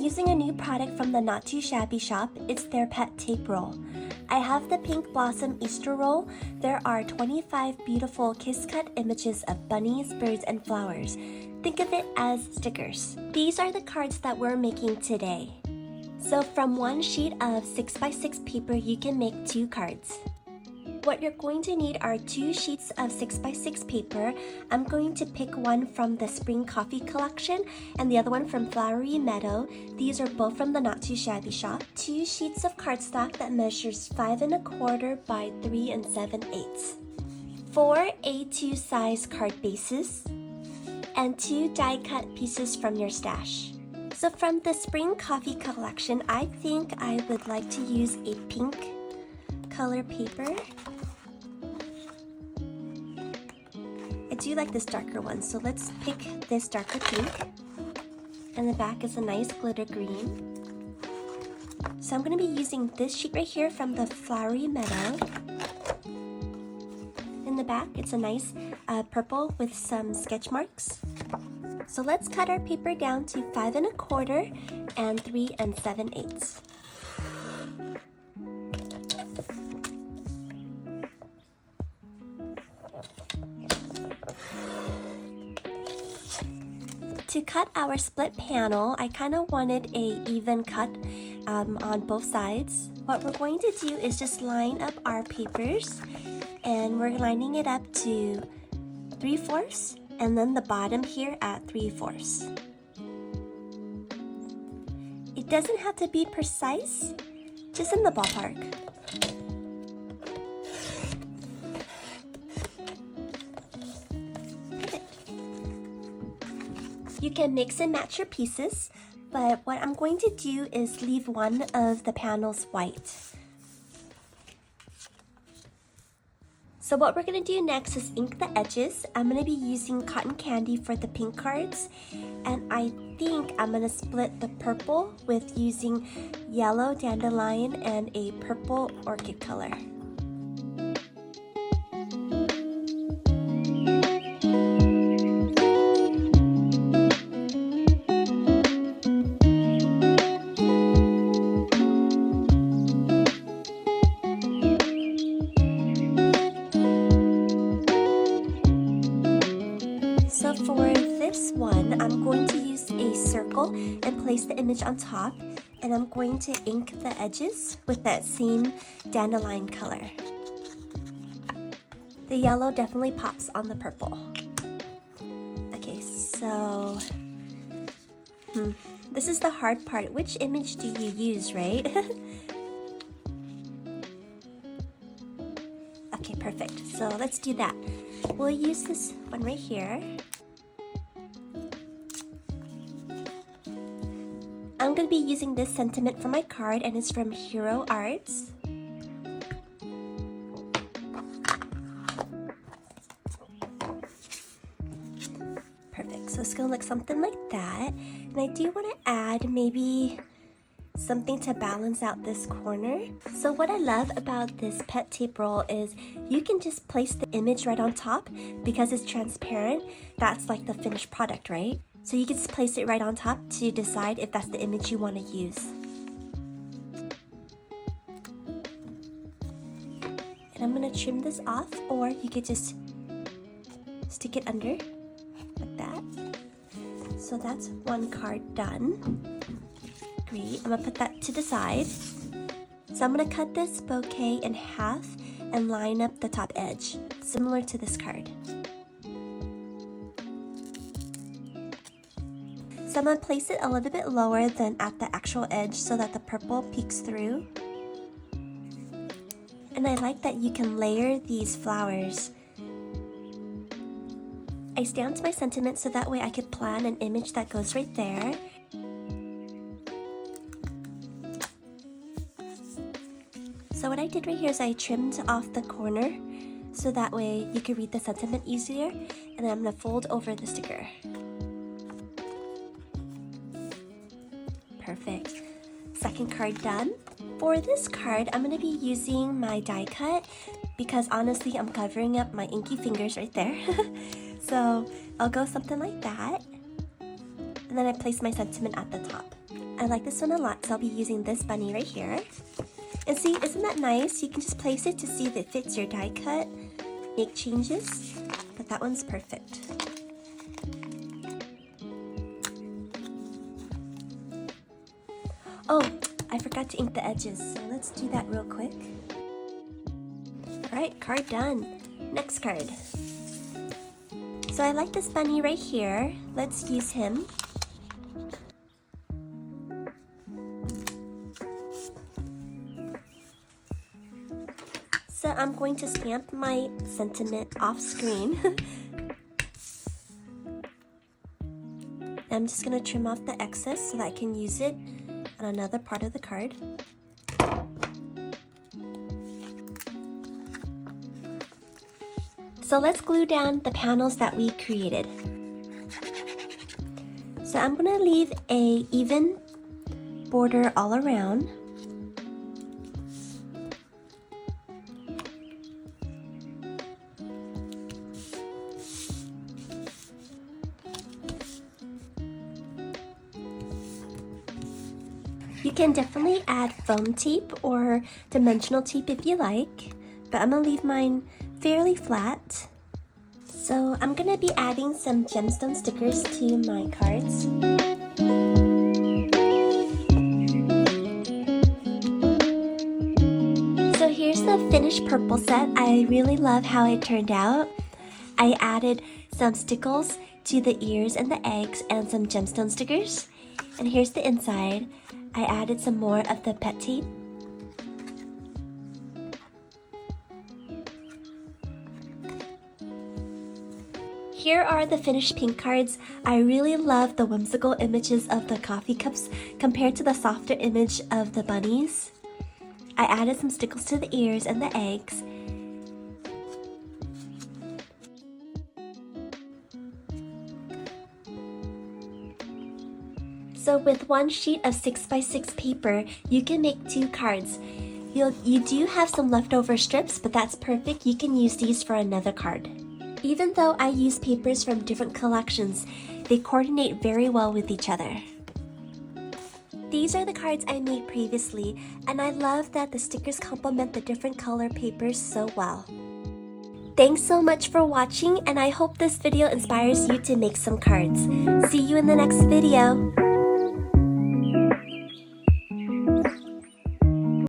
using a new product from the Not Too Shabby shop. It's their pet tape roll. I have the Pink Blossom Easter roll. There are 25 beautiful kiss-cut images of bunnies, birds, and flowers. Think of it as stickers. These are the cards that we're making today. So from one sheet of 6x6 paper, you can make 2 cards. What you're going to need are 2 sheets of 6x6 paper. I'm going to pick one from the Spring Coffee collection and the other one from Flowery Meadow. These are both from the Not Too Shabby shop. 2 sheets of cardstock that measures 5 1/4 by 3 7/8. 4 A2 size card bases and 2 die cut pieces from your stash. So from the Spring Coffee collection, I think I would like to use a pink color paper. I do like this darker one, so let's pick this darker pink. And the back is a nice glitter green. So I'm going to be using this sheet right here from the Flowery Meadow. In the back, it's a nice purple with some sketch marks. So let's cut our paper down to 5 1/4 and 3 7/8. To cut our split panel, I kind of wanted a even cut on both sides. What we're going to do is just line up our papers, and we're lining it up to 3/4 and then the bottom here at 3/4. It doesn't have to be precise, just in the ballpark. You can mix and match your pieces, but what I'm going to do is leave one of the panels white. So what we're going to do next is ink the edges. I'm going to be using cotton candy for the pink cards, and I think I'm going to split the purple with using yellow dandelion and a purple orchid color. So for this one, I'm going to use a circle and place the image on top, and I'm going to ink the edges with that same dandelion color. The yellow definitely pops on the purple. Okay, so this is the hard part. Which image do you use, right? Okay, perfect. So let's do that. We'll use this one right here. I'm going to be using this sentiment for my card, and it's from Hero Arts. Perfect. So it's going to look something like that. And I do want to add maybe something to balance out this corner. So what I love about this pet tape roll is you can just place the image right on top. Because it's transparent, that's like the finished product, right? So you can just place it right on top to decide if that's the image you want to use. And I'm going to trim this off, or you could just stick it under like that. So that's one card done. Great, I'm going to put that to the side. So I'm going to cut this bouquet in half and line up the top edge, similar to this card. So I'm going to place it a little bit lower than at the actual edge so that the purple peeks through. And I like that you can layer these flowers. I stamped my sentiment so that way I could plan an image that goes right there. So what I did right here is I trimmed off the corner so that way you could read the sentiment easier, and then I'm going to fold over the sticker. Perfect. Second card done. For this card, I'm going to be using my die cut because honestly, I'm covering up my inky fingers right there. So I'll go something like that. And then I place my sentiment at the top. I like this one a lot, so I'll be using this bunny right here. And see, isn't that nice? You can just place it to see if it fits your die cut, make changes, but that one's perfect. Oh, I forgot to ink the edges, so let's do that real quick. Alright, card done. Next card. So I like this bunny right here. Let's use him. So I'm going to stamp my sentiment off screen. I'm just going to trim off the excess so that I can use it on another part of the card. So let's glue down the panels that we created. So I'm going to leave an even border all around. You can definitely add foam tape or dimensional tape if you like, but I'm going to leave mine fairly flat. So I'm going to be adding some gemstone stickers to my cards. So here's the finished purple set. I really love how it turned out. I added some stickles to the ears and the eggs and some gemstone stickers. And here's the inside. I added some more of the PET tape. Here are the finished pink cards. I really love the whimsical images of the coffee cups compared to the softer image of the bunnies. I added some stickles to the ears and the eggs. So with one sheet of 6x6 paper, you can make 2 cards. You do have some leftover strips, but that's perfect. You can use these for another card. Even though I use papers from different collections, they coordinate very well with each other. These are the cards I made previously, and I love that the stickers complement the different color papers so well. Thanks so much for watching, and I hope this video inspires you to make some cards. See you in the next video.